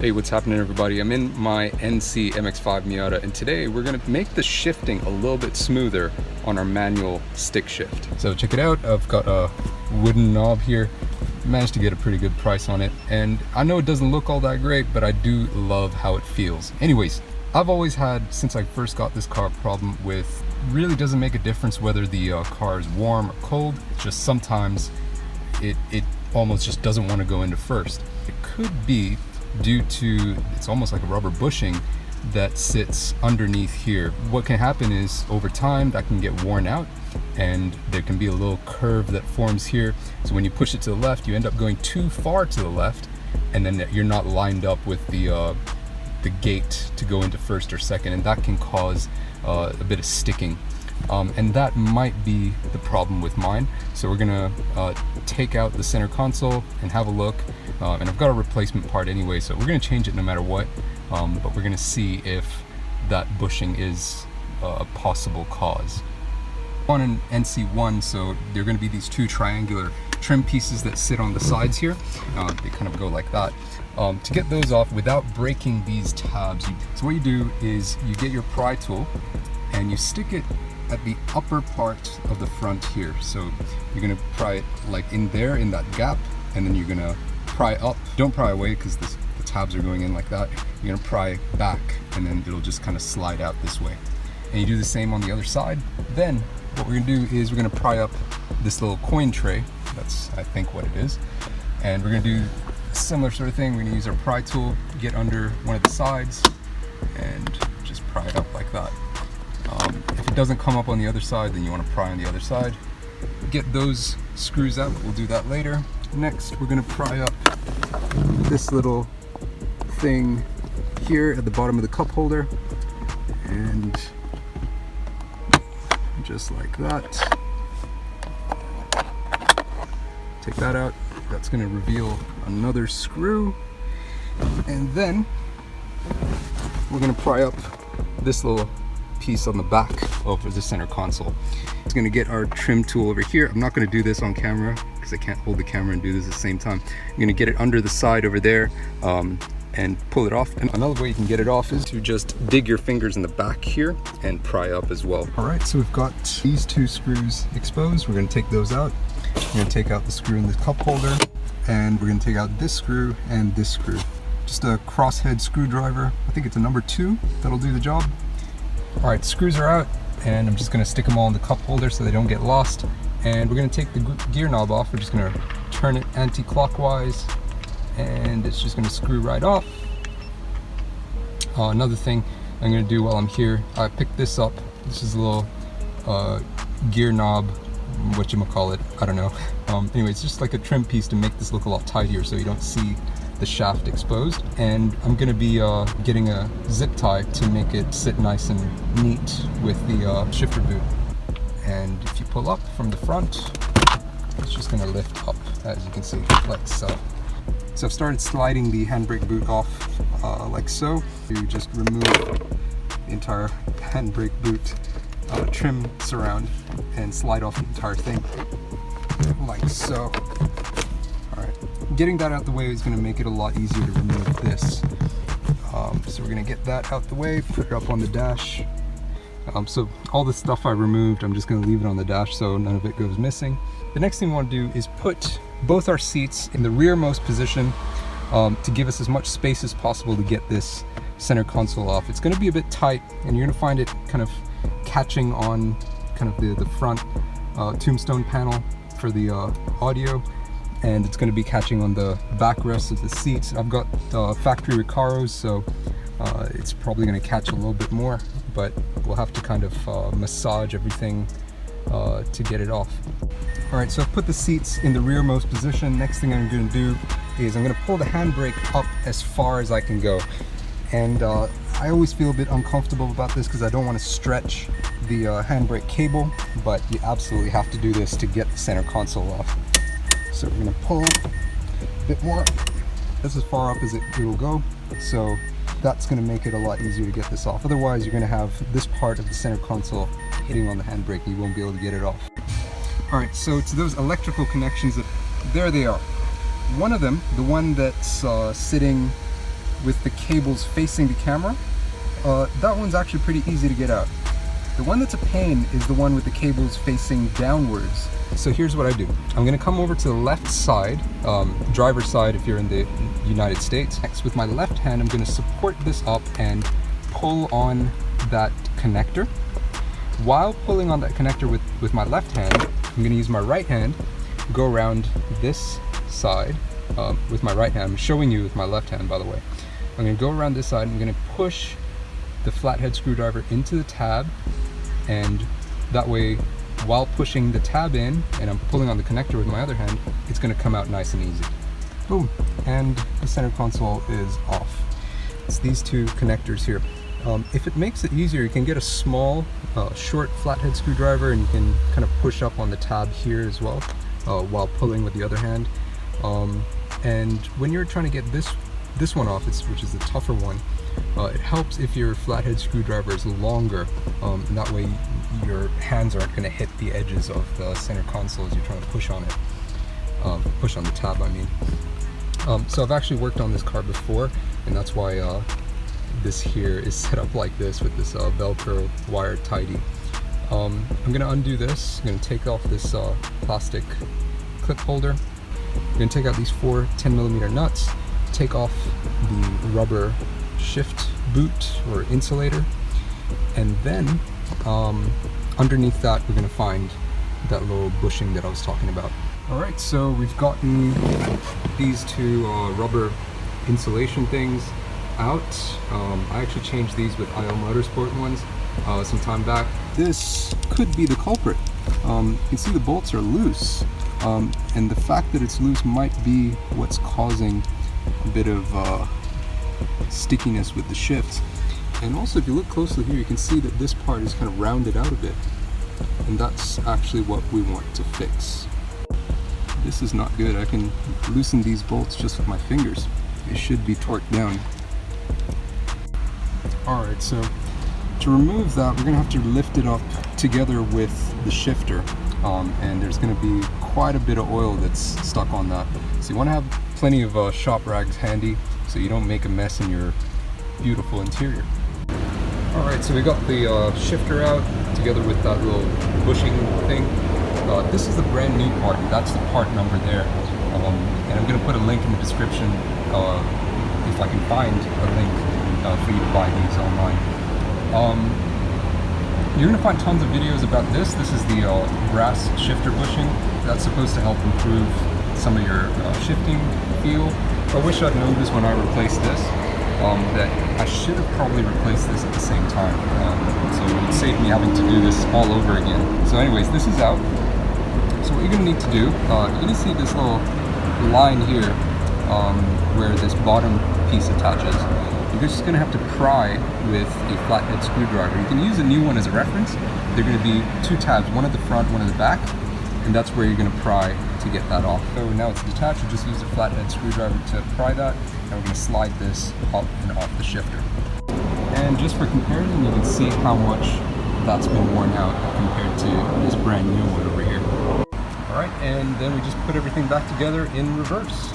Hey, what's happening everybody? I'm in my NC MX-5 Miata and today we're going to make the shifting a little bit smoother on our manual stick shift. So check it out, I've got a wooden knob here. Managed to get a pretty good price on it, and I know it doesn't look all that great, but I do love how it feels. Anyways, I've always had, since I first got this car, a problem with really doesn't make a difference whether the car is warm or cold. Just sometimes it almost just doesn't want to go into first. It could be due to, it's almost like a rubber bushing that sits underneath here. What can happen is over time that can get worn out and there can be a little curve that forms here. So when you push it to the left, you end up going too far to the left, and then you're not lined up with the gate to go into first or second, and that can cause a bit of sticking. And that might be the problem with mine. So we're gonna take out the center console and have a look. And I've got a replacement part anyway, so we're gonna change it no matter what. But we're gonna see if that bushing is a possible cause. On an NC1, so there are gonna be these two triangular trim pieces that sit on the sides here. They kind of go like that. To get those off without breaking these tabs, so what you do is you get your pry tool and you stick it at the upper part of the front here. So you're gonna pry it like in there, in that gap, and then you're gonna pry up. Don't pry away because the tabs are going in like that. You're gonna pry back and then it'll just kind of slide out this way. And you do the same on the other side. Then what we're gonna do is we're gonna pry up this little coin tray. That's, I think, what it is. And we're gonna do a similar sort of thing. We're gonna use our pry tool, get under one of the sides, and just pry it up like that. If it doesn't come up on the other side, then you want to pry on the other side. Get those screws out, we'll do that later. Next, we're going to pry up this little thing here at the bottom of the cup holder, and just like that. Take that out. That's going to reveal another screw, and then we're going to pry up this little piece on the back of the center console. It's going to get our trim tool over here. I'm not going to do this on camera because I can't hold the camera and do this at the same time. I'm going to get it under the side over there and pull it off. And another way you can get it off is to just dig your fingers in the back here and pry up as well. All right, so we've got these two screws exposed. We're going to take those out. We're going to take out the screw in the cup holder, and we're going to take out this screw and this screw. Just a crosshead screwdriver. I think it's a number 2 that'll do the job. All right, screws are out, and I'm just going to stick them all in the cup holder so they don't get lost. And we're going to take the gear knob off. We're just going to turn it anti-clockwise, and it's just going to screw right off. Another thing I'm going to do while I'm here, I picked this up. This is a little gear knob, whatchamacallit, I don't know. Anyway, it's just like a trim piece to make this look a lot tidier so you don't see the shaft exposed. And I'm going to be getting a zip tie to make it sit nice and neat with the shifter boot. And if you pull up from the front, it's just going to lift up, as you can see, like so. So I've started sliding the handbrake boot off like so. You just remove the entire handbrake boot trim surround and slide off the entire thing like so. Getting that out the way is going to make it a lot easier to remove this. So we're going to get that out the way, put it up on the dash. So all the stuff I removed, I'm just going to leave it on the dash so none of it goes missing. The next thing we want to do is put both our seats in the rearmost position to give us as much space as possible to get this center console off. It's going to be a bit tight, and you're going to find it kind of catching on kind of the front tombstone panel for the audio. And it's going to be catching on the backrest of the seats. I've got factory Recaros, so it's probably going to catch a little bit more, but we'll have to kind of massage everything to get it off. All right, so I've put the seats in the rearmost position. Next thing I'm going to do is I'm going to pull the handbrake up as far as I can go. And I always feel a bit uncomfortable about this because I don't want to stretch the handbrake cable, but you absolutely have to do this to get the center console off. So we're going to pull a bit more. That's as far up as it will go. So that's going to make it a lot easier to get this off. Otherwise, you're going to have this part of the center console hitting on the handbrake and you won't be able to get it off. All right, so to those electrical connections, there they are. One of them, the one that's sitting with the cables facing the camera, that one's actually pretty easy to get out. The one that's a pain is the one with the cables facing downwards. So here's what I do. I'm gonna come over to the left side, driver's side if you're in the United States. Next, with my left hand, I'm gonna support this up and pull on that connector. While pulling on that connector with my left hand, I'm gonna use my right hand, go around this side with my right hand. I'm showing you with my left hand, by the way. I'm gonna go around this side, I'm gonna push the flathead screwdriver into the tab, and that way, while pushing the tab in and I'm pulling on the connector with my other hand, it's gonna come out nice and easy. Boom, and the center console is off. It's these two connectors here. If it makes it easier, you can get a small, short flathead screwdriver and you can kind of push up on the tab here as well, while pulling with the other hand. And when you're trying to get this one off, which is the tougher one, it helps if your flathead screwdriver is longer, and that way your hands aren't going to hit the edges of the center console as you're trying to push on it, push on the tab I mean. So I've actually worked on this car before, and that's why this here is set up like this with this Velcro wire tidy. I'm going to undo this. I'm going to take off this plastic clip holder. I'm going to take out these 4 10mm nuts, take off the rubber shift boot or insulator, and then underneath that we're going to find that little bushing that I was talking about. Alright, so we've gotten these two rubber insulation things out. I actually changed these with IL Motorsport ones some time back. This could be the culprit. You can see the bolts are loose, and the fact that it's loose might be what's causing a bit of stickiness with the shifts. And also, if you look closely here, you can see that this part is kind of rounded out a bit, and that's actually what we want to fix. This is not good. I can loosen these bolts just with my fingers. They should be torqued down. Alright, so to remove that, we're going to have to lift it up together with the shifter, and there's going to be quite a bit of oil that's stuck on that. So you want to have plenty of shop rags handy so you don't make a mess in your beautiful interior. Alright, so we got the shifter out together with that little bushing thing. This is the brand new part, that's the part number there. And I'm going to put a link in the description if I can find a link for you to buy these online. You're going to find tons of videos about this. This is the brass shifter bushing. That's supposed to help improve some of your shifting feel. I wish I'd known this when I replaced this, that I should have probably replaced this at the same time. So it would save me having to do this all over again. So anyways, this is out. So what you're going to need to do, you're going to see this little line here where this bottom piece attaches. You're just going to have to pry with a flathead screwdriver. You can use a new one as a reference. They're going to be 2 tabs, one at the front, one at the back, and that's where you're going to pry to get that off. So now it's detached, you just use a flathead screwdriver to pry that, and we're going to slide this up and off the shifter. And just for comparison, you can see how much that's been worn out compared to this brand new one over here. Alright, and then we just put everything back together in reverse.